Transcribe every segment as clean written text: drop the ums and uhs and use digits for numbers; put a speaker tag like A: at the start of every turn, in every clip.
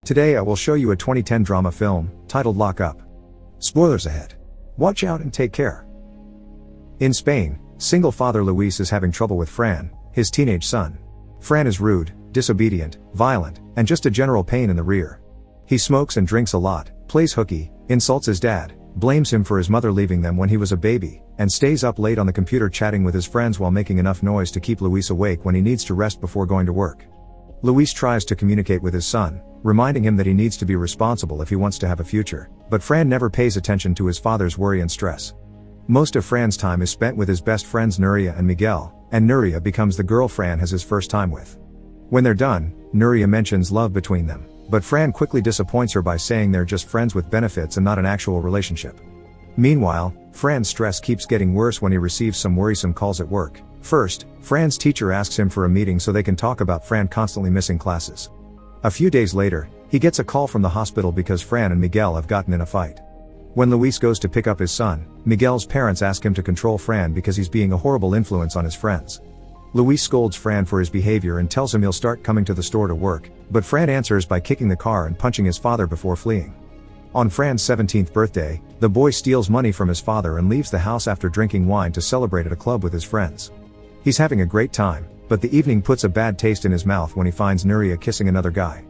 A: Today I will show you a 2010 drama film, titled Lock Up. Spoilers ahead. Watch out and take care. In Spain, single father Luis is having trouble with Fran, his teenage son. Fran is rude, disobedient, violent, and just a general pain in the rear. He smokes and drinks a lot, plays hooky, insults his dad, blames him for his mother leaving them when he was a baby, and stays up late on the computer chatting with his friends while making enough noise to keep Luis awake when he needs to rest before going to work. Luis tries to communicate with his son, reminding him that he needs to be responsible if he wants to have a future, but Fran never pays attention to his father's worry and stress. Most of Fran's time is spent with his best friends Nuria and Miguel, and Nuria becomes the girl Fran has his first time with. When they're done, Nuria mentions love between them, but Fran quickly disappoints her by saying they're just friends with benefits and not an actual relationship. Meanwhile, Fran's stress keeps getting worse when he receives some worrisome calls at work. First, Fran's teacher asks him for a meeting so they can talk about Fran constantly missing classes. A few days later, he gets a call from the hospital because Fran and Miguel have gotten in a fight. When Luis goes to pick up his son, Miguel's parents ask him to control Fran because he's being a horrible influence on his friends. Luis scolds Fran for his behavior and tells him he'll start coming to the store to work, but Fran answers by kicking the car and punching his father before fleeing. On Fran's 17th birthday, the boy steals money from his father and leaves the house after drinking wine to celebrate at a club with his friends. He's having a great time, but the evening puts a bad taste in his mouth when he finds Nuria kissing another guy.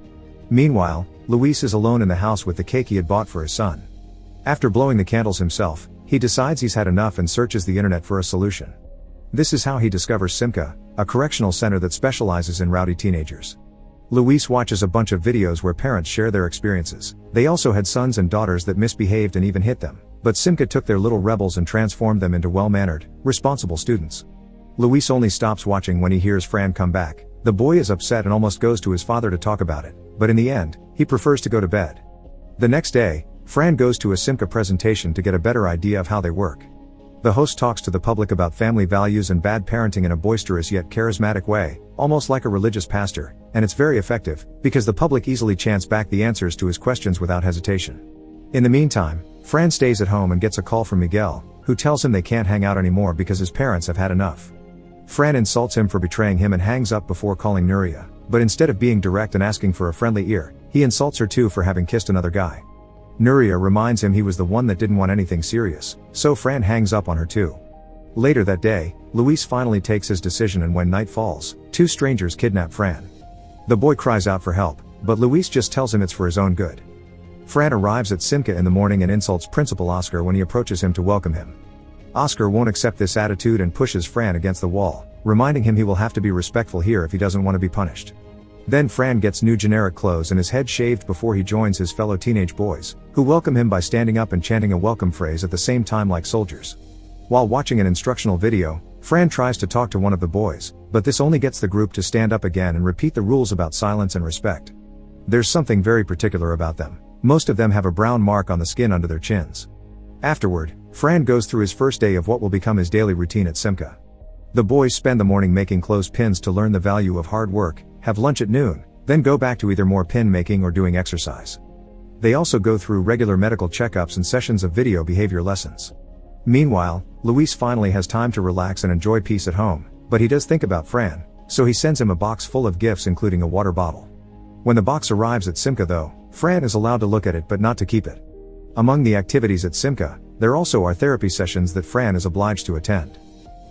A: Meanwhile, Luis is alone in the house with the cake he had bought for his son. After blowing the candles himself, he decides he's had enough and searches the internet for a solution. This is how he discovers Simca, a correctional center that specializes in rowdy teenagers. Luis watches a bunch of videos where parents share their experiences. They also had sons and daughters that misbehaved and even hit them, but Simca took their little rebels and transformed them into well-mannered, responsible students. Luis only stops watching when he hears Fran come back. The boy is upset and almost goes to his father to talk about it, but in the end, he prefers to go to bed. The next day, Fran goes to a Simca presentation to get a better idea of how they work. The host talks to the public about family values and bad parenting in a boisterous yet charismatic way, almost like a religious pastor, and it's very effective, because the public easily chants back the answers to his questions without hesitation. In the meantime, Fran stays at home and gets a call from Miguel, who tells him they can't hang out anymore because his parents have had enough. Fran insults him for betraying him and hangs up before calling Nuria, but instead of being direct and asking for a friendly ear, he insults her too for having kissed another guy. Nuria reminds him he was the one that didn't want anything serious, so Fran hangs up on her too. Later that day, Luis finally takes his decision, and when night falls, two strangers kidnap Fran. The boy cries out for help, but Luis just tells him it's for his own good. Fran arrives at Simca in the morning and insults Principal Oscar when he approaches him to welcome him. Oscar won't accept this attitude and pushes Fran against the wall, reminding him he will have to be respectful here if he doesn't want to be punished. Then Fran gets new generic clothes and his head shaved before he joins his fellow teenage boys, who welcome him by standing up and chanting a welcome phrase at the same time like soldiers. While watching an instructional video, Fran tries to talk to one of the boys, but this only gets the group to stand up again and repeat the rules about silence and respect. There's something very particular about them. Most of them have a brown mark on the skin under their chins. Afterward, Fran goes through his first day of what will become his daily routine at Simca. The boys spend the morning making clothespins to learn the value of hard work, have lunch at noon, then go back to either more pin making or doing exercise. They also go through regular medical checkups and sessions of video behavior lessons. Meanwhile, Luis finally has time to relax and enjoy peace at home, but he does think about Fran, so he sends him a box full of gifts including a water bottle. When the box arrives at Simca though, Fran is allowed to look at it but not to keep it. Among the activities at Simca, there also are therapy sessions that Fran is obliged to attend.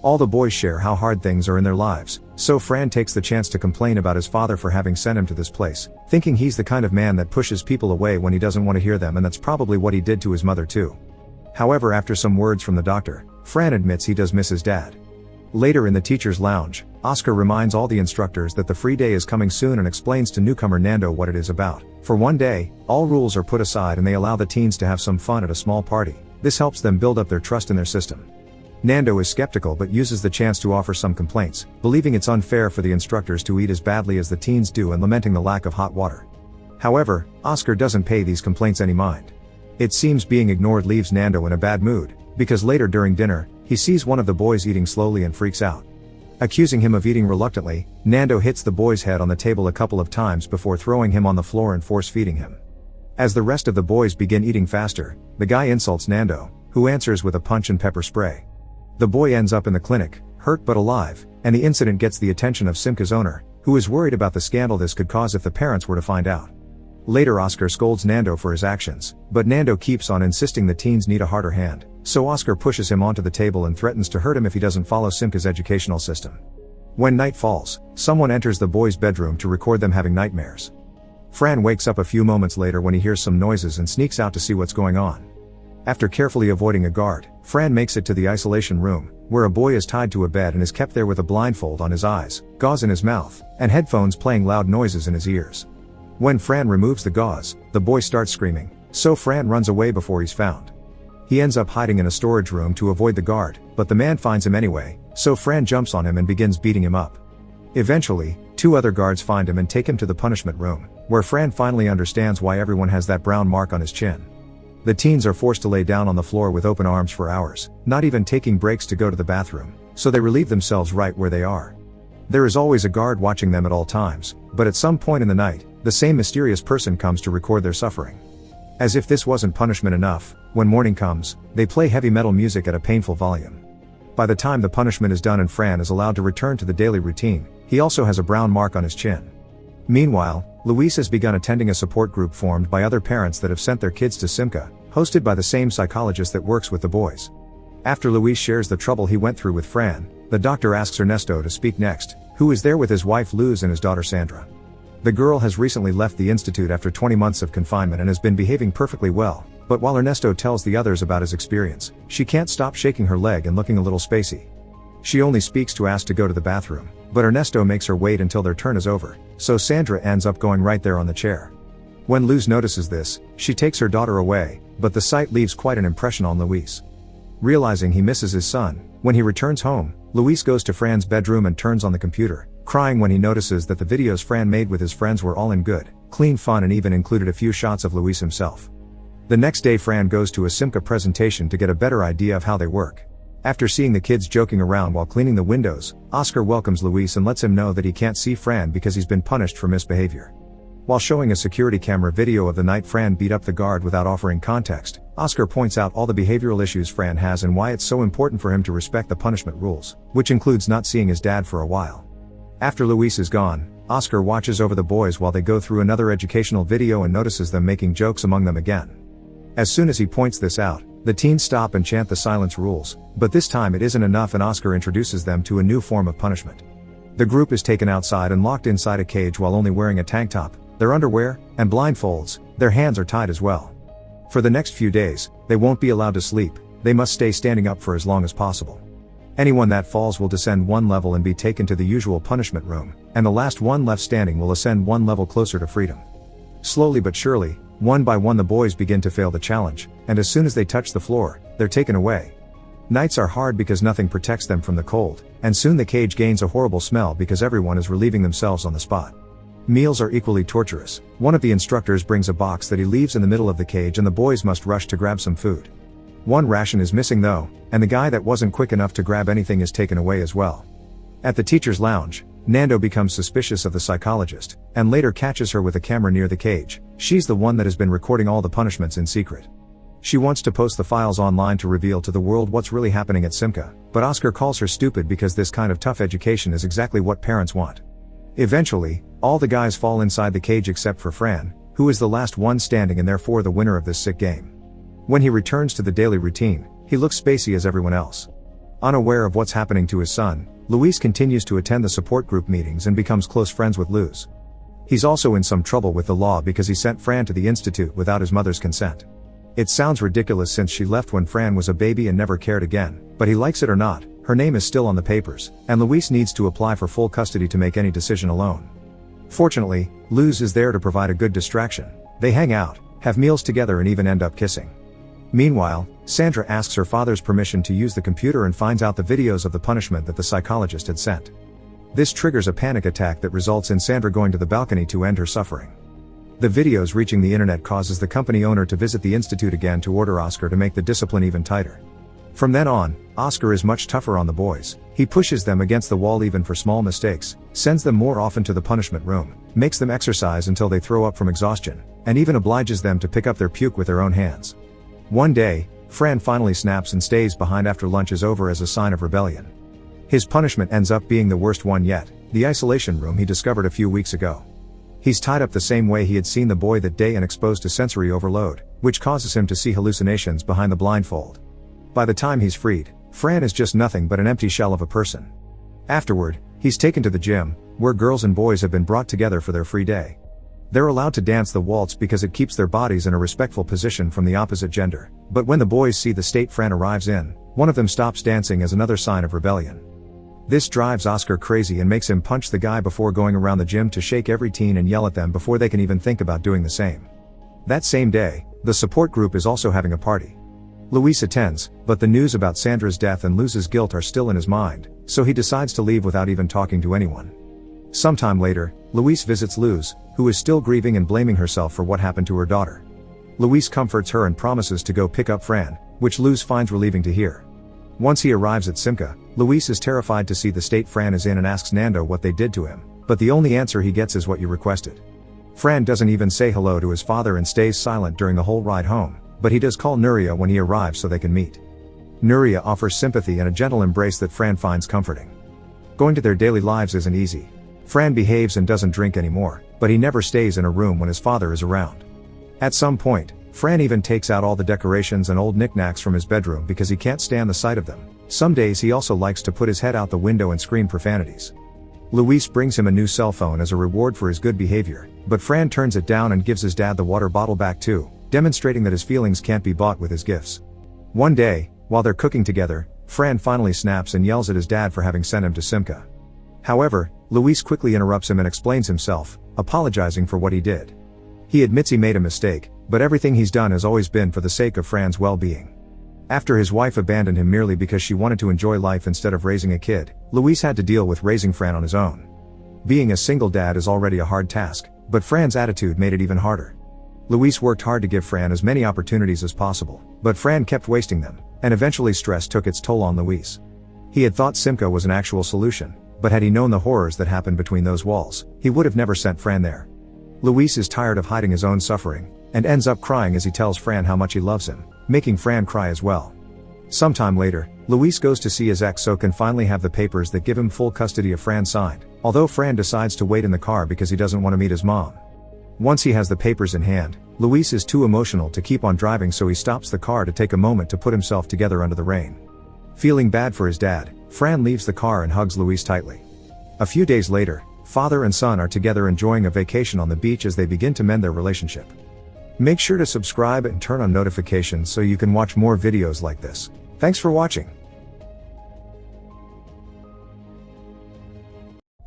A: All the boys share how hard things are in their lives, so Fran takes the chance to complain about his father for having sent him to this place, thinking he's the kind of man that pushes people away when he doesn't want to hear them, and that's probably what he did to his mother too. However, after some words from the doctor, Fran admits he does miss his dad. Later in the teacher's lounge, Oscar reminds all the instructors that the free day is coming soon and explains to newcomer Nando what it is about. For one day, all rules are put aside and they allow the teens to have some fun at a small party. This helps them build up their trust in their system. Nando is skeptical but uses the chance to offer some complaints, believing it's unfair for the instructors to eat as badly as the teens do and lamenting the lack of hot water. However, Oscar doesn't pay these complaints any mind. It seems being ignored leaves Nando in a bad mood, because later during dinner, he sees one of the boys eating slowly and freaks out. Accusing him of eating reluctantly, Nando hits the boy's head on the table a couple of times before throwing him on the floor and force-feeding him. As the rest of the boys begin eating faster, the guy insults Nando, who answers with a punch and pepper spray. The boy ends up in the clinic, hurt but alive, and the incident gets the attention of Simca's owner, who is worried about the scandal this could cause if the parents were to find out. Later Oscar scolds Nando for his actions, but Nando keeps on insisting the teens need a harder hand, so Oscar pushes him onto the table and threatens to hurt him if he doesn't follow Simca's educational system. When night falls, someone enters the boys' bedroom to record them having nightmares. Fran wakes up a few moments later when he hears some noises and sneaks out to see what's going on. After carefully avoiding a guard, Fran makes it to the isolation room, where a boy is tied to a bed and is kept there with a blindfold on his eyes, gauze in his mouth, and headphones playing loud noises in his ears. When Fran removes the gauze, the boy starts screaming, so Fran runs away before he's found. He ends up hiding in a storage room to avoid the guard, but the man finds him anyway, so Fran jumps on him and begins beating him up. Eventually, 2 other guards find him and take him to the punishment room, where Fran finally understands why everyone has that brown mark on his chin. The teens are forced to lay down on the floor with open arms for hours, not even taking breaks to go to the bathroom, so they relieve themselves right where they are. There is always a guard watching them at all times, but at some point in the night, the same mysterious person comes to record their suffering. As if this wasn't punishment enough, when morning comes, they play heavy metal music at a painful volume. By the time the punishment is done and Fran is allowed to return to the daily routine, he also has a brown mark on his chin. Meanwhile, Luis has begun attending a support group formed by other parents that have sent their kids to Simca, hosted by the same psychologist that works with the boys. After Luis shares the trouble he went through with Fran, the doctor asks Ernesto to speak next, who is there with his wife Luz and his daughter Sandra. The girl has recently left the institute after 20 months of confinement and has been behaving perfectly well, but while Ernesto tells the others about his experience, she can't stop shaking her leg and looking a little spacey. She only speaks to ask to go to the bathroom, but Ernesto makes her wait until their turn is over, so Sandra ends up going right there on the chair. When Luz notices this, she takes her daughter away, but the sight leaves quite an impression on Luis. Realizing he misses his son, when he returns home, Luis goes to Fran's bedroom and turns on the computer, crying when he notices that the videos Fran made with his friends were all in good, clean fun and even included a few shots of Luis himself. The next day Fran goes to a Simca presentation to get a better idea of how they work. After seeing the kids joking around while cleaning the windows, Oscar welcomes Luis and lets him know that he can't see Fran because he's been punished for misbehavior. While showing a security camera video of the night Fran beat up the guard without offering context, Oscar points out all the behavioral issues Fran has and why it's so important for him to respect the punishment rules, which includes not seeing his dad for a while. After Luis is gone, Oscar watches over the boys while they go through another educational video and notices them making jokes among them again. As soon as he points this out, the teens stop and chant the silence rules, but this time it isn't enough and Oscar introduces them to a new form of punishment. The group is taken outside and locked inside a cage while only wearing a tank top, their underwear, and blindfolds. Their hands are tied as well. For the next few days, they won't be allowed to sleep, they must stay standing up for as long as possible. Anyone that falls will descend 1 level and be taken to the usual punishment room, and the last one left standing will ascend 1 level closer to freedom. Slowly but surely, one by one the boys begin to fail the challenge, and as soon as they touch the floor, they're taken away. Nights are hard because nothing protects them from the cold, and soon the cage gains a horrible smell because everyone is relieving themselves on the spot. Meals are equally torturous. One of the instructors brings a box that he leaves in the middle of the cage and the boys must rush to grab some food. One ration is missing though, and the guy that wasn't quick enough to grab anything is taken away as well. At the teacher's lounge, Nando becomes suspicious of the psychologist, and later catches her with a camera near the cage. She's the one that has been recording all the punishments in secret. She wants to post the files online to reveal to the world what's really happening at Simca, but Oscar calls her stupid because this kind of tough education is exactly what parents want. Eventually, all the guys fall inside the cage except for Fran, who is the last one standing and therefore the winner of this sick game. When he returns to the daily routine, he looks spacey as everyone else. Unaware of what's happening to his son, Luis continues to attend the support group meetings and becomes close friends with Luz. He's also in some trouble with the law because he sent Fran to the institute without his mother's consent. It sounds ridiculous since she left when Fran was a baby and never cared again, but he likes it or not, her name is still on the papers, and Luis needs to apply for full custody to make any decision alone. Fortunately, Luz is there to provide a good distraction. They hang out, have meals together and even end up kissing. Meanwhile, Sandra asks her father's permission to use the computer and finds out the videos of the punishment that the psychologist had sent. This triggers a panic attack that results in Sandra going to the balcony to end her suffering. The videos reaching the internet causes the company owner to visit the institute again to order Oscar to make the discipline even tighter. From then on, Oscar is much tougher on the boys. He pushes them against the wall even for small mistakes, sends them more often to the punishment room, makes them exercise until they throw up from exhaustion, and even obliges them to pick up their puke with their own hands. One day, Fran finally snaps and stays behind after lunch is over as a sign of rebellion. His punishment ends up being the worst one yet, the isolation room he discovered a few weeks ago. He's tied up the same way he had seen the boy that day and exposed to sensory overload, which causes him to see hallucinations behind the blindfold. By the time he's freed, Fran is just nothing but an empty shell of a person. Afterward, he's taken to the gym, where girls and boys have been brought together for their free day. They're allowed to dance the waltz because it keeps their bodies in a respectful position from the opposite gender, but when the boys see the state Fran arrives in, one of them stops dancing as another sign of rebellion. This drives Oscar crazy and makes him punch the guy before going around the gym to shake every teen and yell at them before they can even think about doing the same. That same day, the support group is also having a party. Luis attends, but the news about Sandra's death and Luz's guilt are still in his mind, so he decides to leave without even talking to anyone. Sometime later, Luis visits Luz, who is still grieving and blaming herself for what happened to her daughter. Luis comforts her and promises to go pick up Fran, which Luz finds relieving to hear. Once he arrives at Simca, Luis is terrified to see the state Fran is in and asks Nando what they did to him, but the only answer he gets is what you requested. Fran doesn't even say hello to his father and stays silent during the whole ride home, but he does call Nuria when he arrives so they can meet. Nuria offers sympathy and a gentle embrace that Fran finds comforting. Going to their daily lives isn't easy. Fran behaves and doesn't drink anymore, but he never stays in a room when his father is around. At some point, Fran even takes out all the decorations and old knickknacks from his bedroom because he can't stand the sight of them. Some days he also likes to put his head out the window and scream profanities. Luis brings him a new cell phone as a reward for his good behavior, but Fran turns it down and gives his dad the water bottle back too, demonstrating that his feelings can't be bought with his gifts. One day, while they're cooking together, Fran finally snaps and yells at his dad for having sent him to Simca. However, Luis quickly interrupts him and explains himself, apologizing for what he did. He admits he made a mistake, but everything he's done has always been for the sake of Fran's well-being. After his wife abandoned him merely because she wanted to enjoy life instead of raising a kid, Luis had to deal with raising Fran on his own. Being a single dad is already a hard task, but Fran's attitude made it even harder. Luis worked hard to give Fran as many opportunities as possible, but Fran kept wasting them, and eventually stress took its toll on Luis. He had thought Simca was an actual solution, but had he known the horrors that happened between those walls, he would have never sent Fran there. Luis is tired of hiding his own suffering, and ends up crying as he tells Fran how much he loves him, making Fran cry as well. Sometime later, Luis goes to see his ex so can finally have the papers that give him full custody of Fran signed, although Fran decides to wait in the car because he doesn't want to meet his mom. Once he has the papers in hand, Luis is too emotional to keep on driving, so he stops the car to take a moment to put himself together under the rain. Feeling bad for his dad, Fran leaves the car and hugs Luis tightly. A few days later, father and son are together enjoying a vacation on the beach as they begin to mend their relationship. Make sure to subscribe and turn on notifications so you can watch more videos like this. Thanks for watching.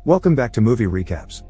A: Welcome back to Movie Recaps.